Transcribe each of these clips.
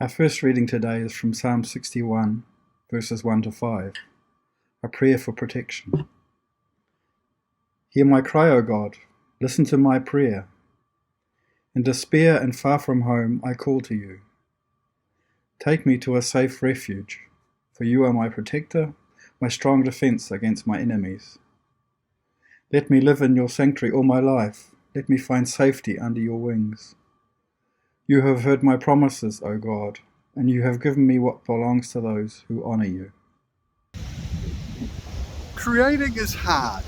Our first reading today is from Psalm 61, verses 1 to 5, a prayer for protection. Hear my cry, O God, listen to my prayer. In despair and far from home, I call to you. Take me to a safe refuge, for you are my protector, my strong defense against my enemies. Let me live in your sanctuary all my life. Let me find safety under your wings. You have heard my promises, O God, and you have given me what belongs to those who honour you. Creating is hard.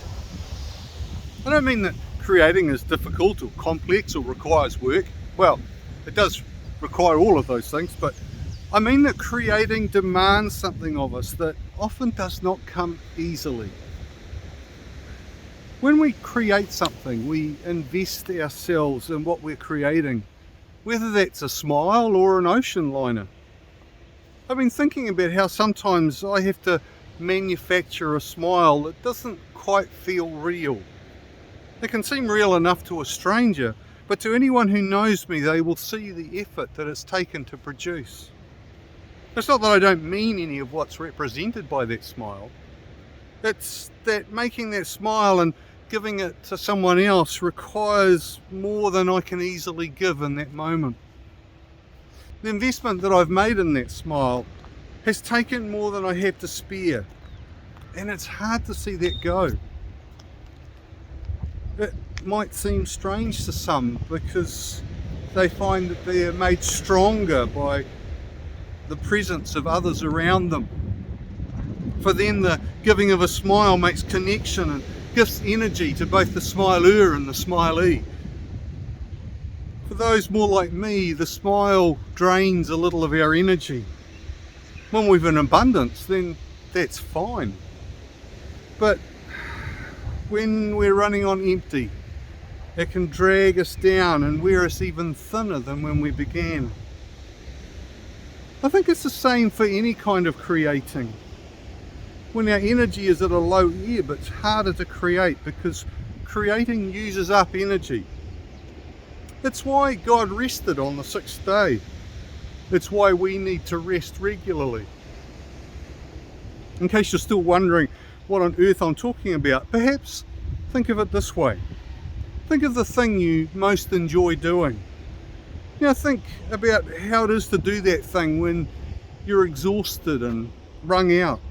I don't mean that creating is difficult or complex or requires work. Well, it does require all of those things, but I mean that creating demands something of us that often does not come easily. When we create something, we invest ourselves in what we're creating, whether that's a smile or an ocean liner. I've been thinking about how sometimes I have to manufacture a smile that doesn't quite feel real. It can seem real enough to a stranger, but to anyone who knows me, they will see the effort that it's taken to produce. It's not that I don't mean any of what's represented by that smile. It's that making that smile and giving it to someone else requires more than I can easily give in that moment. The investment that I've made in that smile has taken more than I had to spare, and it's hard to see that go. It might seem strange to some because they find that they are made stronger by the presence of others around them. For them, the giving of a smile makes connection and gives energy to both the smiler and the smilee. For those more like me, the smile drains a little of our energy. When we've an abundance, then that's fine. But when we're running on empty, it can drag us down and wear us even thinner than when we began. I think it's the same for any kind of creating. When our energy is at a low ebb, it's harder to create because creating uses up energy. It's why God rested on the sixth day. It's why we need to rest regularly. In case you're still wondering what on earth I'm talking about, perhaps think of it this way. Think of the thing you most enjoy doing. Now think about how it is to do that thing when you're exhausted and wrung out.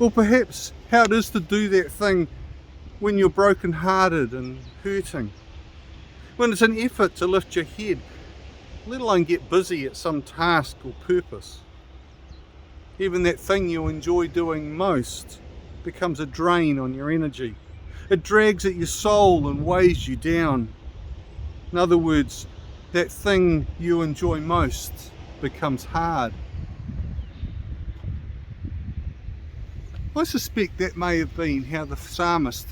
Or perhaps how it is to do that thing when you're broken-hearted and hurting. When it's an effort to lift your head, let alone get busy at some task or purpose. Even that thing you enjoy doing most becomes a drain on your energy. It drags at your soul and weighs you down. In other words, that thing you enjoy most becomes hard. I suspect that may have been how the psalmist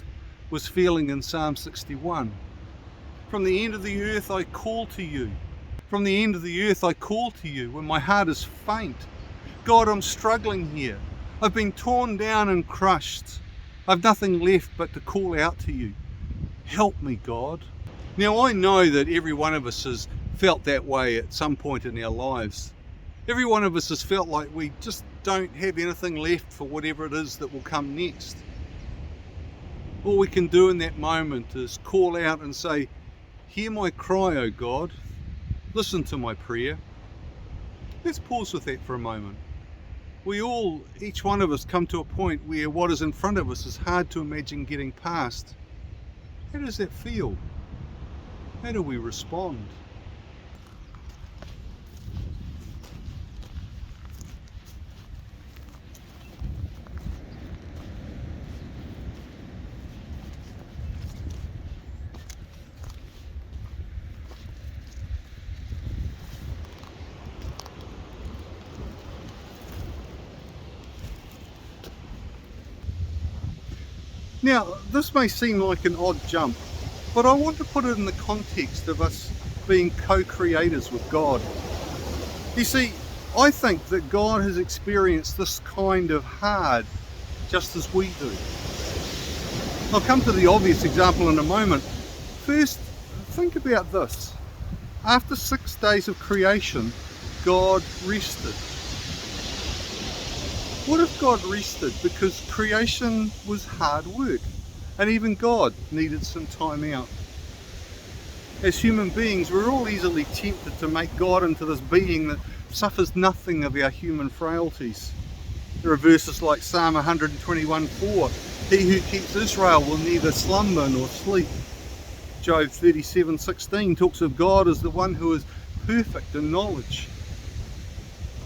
was feeling in Psalm 61. From the end of the earth I call to you. From the end of the earth I call to you when my heart is faint. God, I'm struggling here. I've been torn down and crushed. I've nothing left but to call out to you. Help me, God. Now I know that every one of us has felt that way at some point in our lives. Every one of us has felt like we just don't have anything left for whatever it is that will come next. All we can do in that moment is call out and say, hear my cry, O God. Listen to my prayer. Let's pause with that for a moment. We all, each one of us, come to a point where what is in front of us is hard to imagine getting past. How does that feel? How do we respond? Now, this may seem like an odd jump, but I want to put it in the context of us being co-creators with God. You see, I think that God has experienced this kind of hard just as we do. I'll come to the obvious example in a moment. First, think about this. After 6 days of creation, God rested? What if God rested because creation was hard work and even God needed some time out? As human beings, we're all easily tempted to make God into this being that suffers nothing of our human frailties. There are verses like Psalm 121:4, "He who keeps Israel will neither slumber nor sleep." Job 37:16 talks of God as the one who is perfect in knowledge.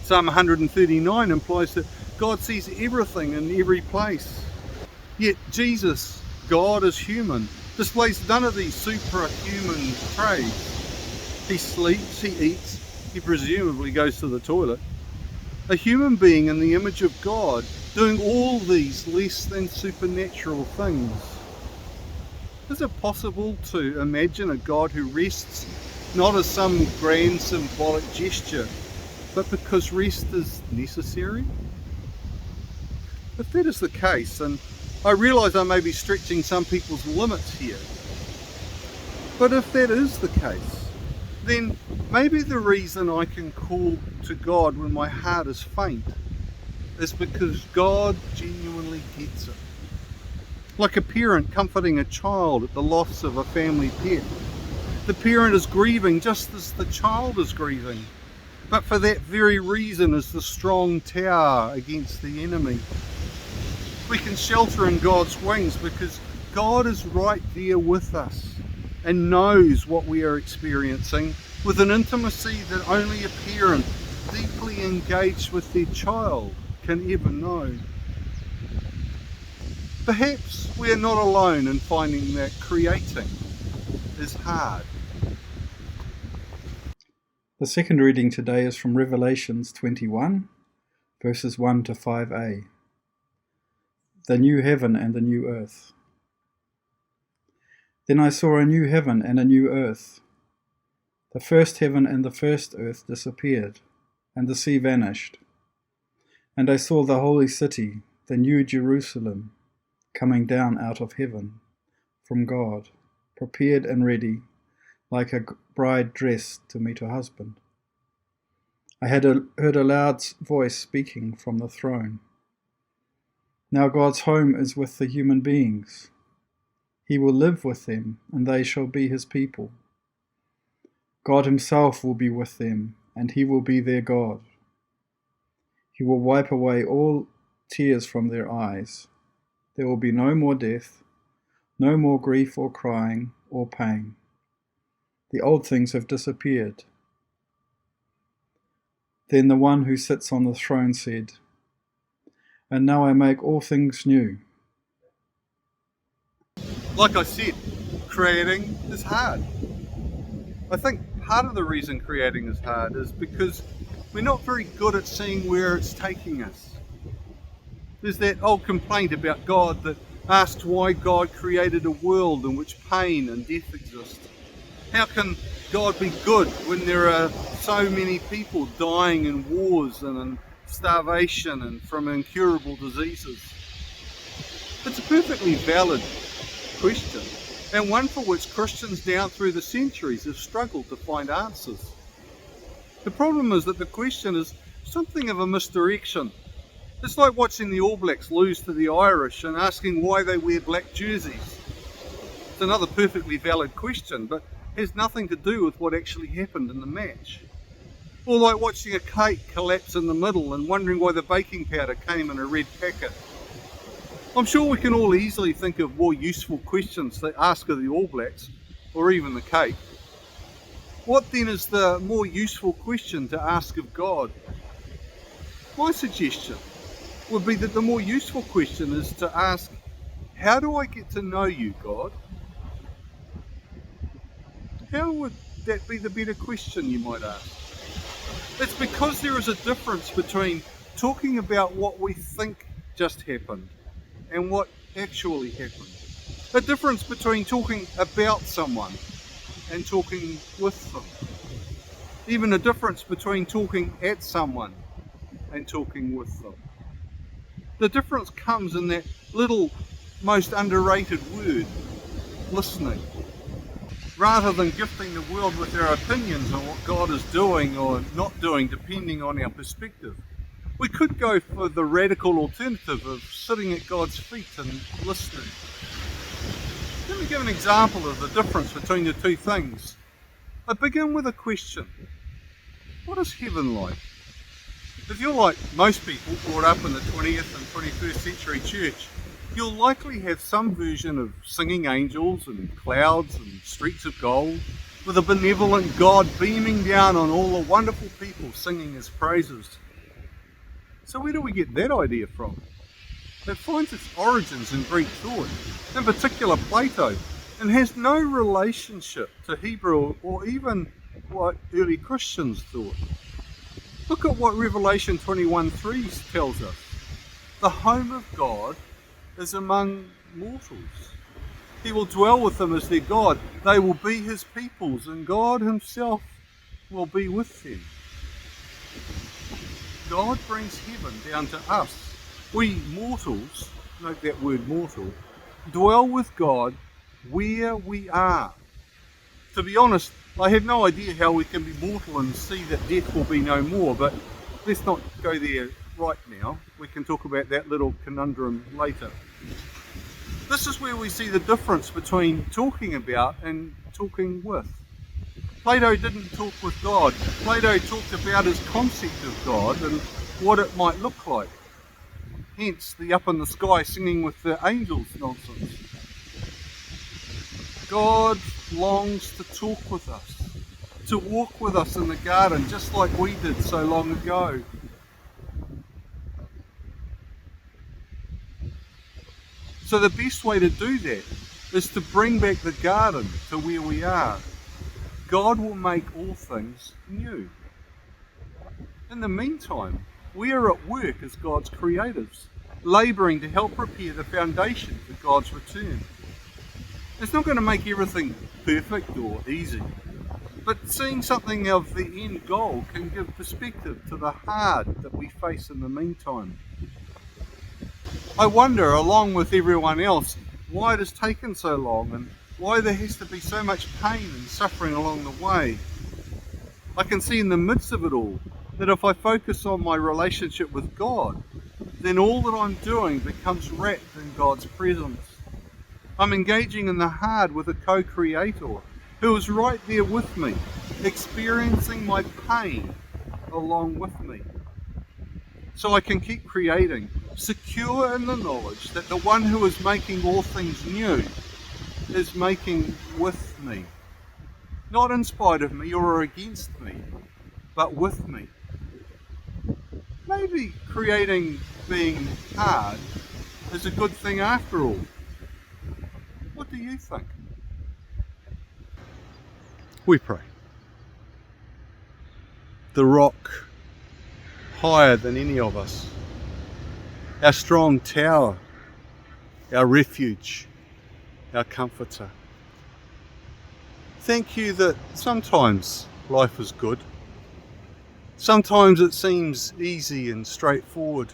Psalm 139 implies that God sees everything in every place. Yet Jesus, God as human, displays none of these superhuman traits. He sleeps, he eats, he presumably goes to the toilet. A human being in the image of God, doing all these less than supernatural things. Is it possible to imagine a God who rests not as some grand symbolic gesture, but because rest is necessary? If that is the case, and I realise I may be stretching some people's limits here, but if that is the case, then maybe the reason I can call to God when my heart is faint is because God genuinely gets it. Like a parent comforting a child at the loss of a family pet. The parent is grieving just as the child is grieving, but for that very reason is the strong tower against the enemy. We can shelter in God's wings because God is right there with us and knows what we are experiencing with an intimacy that only a parent deeply engaged with their child can ever know. Perhaps we are not alone in finding that creating is hard. The second reading today is from Revelations 21, verses 1 to 5a. The new heaven and the new earth. Then I saw a new heaven and a new earth. The first heaven and the first earth disappeared, and the sea vanished. And I saw the holy city, the new Jerusalem, coming down out of heaven from God, prepared and ready, like a bride dressed to meet her husband. I had heard a loud voice speaking from the throne. Now God's home is with the human beings. He will live with them, and they shall be his people. God himself will be with them, and he will be their God. He will wipe away all tears from their eyes. There will be no more death, no more grief or crying or pain. The old things have disappeared. Then the one who sits on the throne said, "And now I make all things new." Like I said, creating is hard. I think part of the reason creating is hard is because we're not very good at seeing where it's taking us. There's that old complaint about God that asks why God created a world in which pain and death exist. How can God be good when there are so many people dying in wars and in starvation and from incurable diseases? It's a perfectly valid question, and one for which Christians down through the centuries have struggled to find answers. The problem is that the question is something of a misdirection. It's like watching the All Blacks lose to the Irish and asking why they wear black jerseys. It's another perfectly valid question, but has nothing to do with what actually happened in the match. Or like watching a cake collapse in the middle and wondering why the baking powder came in a red packet. I'm sure we can all easily think of more useful questions to ask of the All Blacks, or even the cake. What then is the more useful question to ask of God? My suggestion would be that the more useful question is to ask, how do I get to know you, God? How would that be the better question, you might ask? It's because there is a difference between talking about what we think just happened and what actually happened. A difference between talking about someone and talking with them. Even a difference between talking at someone and talking with them. The difference comes in that little, most underrated word, listening. rather than gifting the world with their opinions on what God is doing or not doing depending on our perspective. We could go for the radical alternative of sitting at God's feet and listening. Let me give an example of the difference between the two things. I begin with a question. What is heaven like? If you're like most people brought up in the 20th and 21st century church, you'll likely have some version of singing angels and clouds and streets of gold, with a benevolent God beaming down on all the wonderful people singing his praises. So where do we get that idea from? It finds its origins in Greek thought, in particular Plato, and has no relationship to Hebrew or even what early Christians thought. Look at what Revelation 21:3 tells us. The home of God is among mortals. He will dwell with them as their God. They will be his peoples, and God himself will be with them. God brings heaven down to us. We mortals, note that word mortal, dwell with God where we are. To be honest, I have no idea how we can be mortal and see that death will be no more, but let's not go there right now. We can talk about that little conundrum later. This is where we see the difference between talking about and talking with. Plato didn't talk with God. Plato talked about his concept of God and what it might look like. Hence the up in the sky singing with the angels nonsense. God longs to talk with us, to walk with us in the garden just like we did so long ago. So the best way to do that is to bring back the garden to where we are. God will make all things new. In the meantime, we are at work as God's creatives, labouring to help prepare the foundation for God's return. It's not going to make everything perfect or easy, but seeing something of the end goal can give perspective to the hard that we face in the meantime. I wonder, along with everyone else, why it has taken so long and why there has to be so much pain and suffering along the way. I can see in the midst of it all that if I focus on my relationship with God, then all that I'm doing becomes wrapped in God's presence. I'm engaging in the hard with a co-creator who is right there with me, experiencing my pain along with me. So I can keep creating, secure in the knowledge that the one who is making all things new is making with me. Not in spite of me or against me, but with me. Maybe creating being hard is a good thing after all. What do you think? We pray. The rock higher than any of us, our strong tower, our refuge, our comforter. Thank you that sometimes life is good. Sometimes it seems easy and straightforward.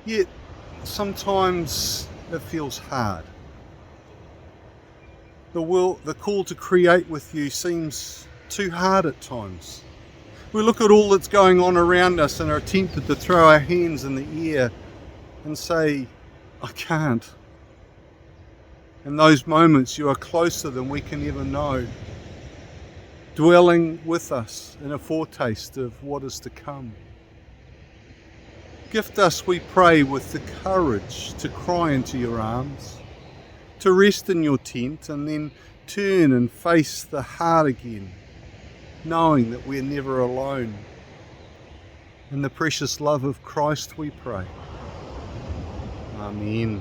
Yet sometimes it feels hard. The call to create with you seems too hard at times. We look at all that's going on around us and are tempted to throw our hands in the air and say, I can't. In those moments you are closer than we can ever know, dwelling with us in a foretaste of what is to come. Gift us, we pray, with the courage to cry into your arms, to rest in your tent and then turn and face the hard again, knowing that we're never alone. In the precious love of Christ we pray. Amen.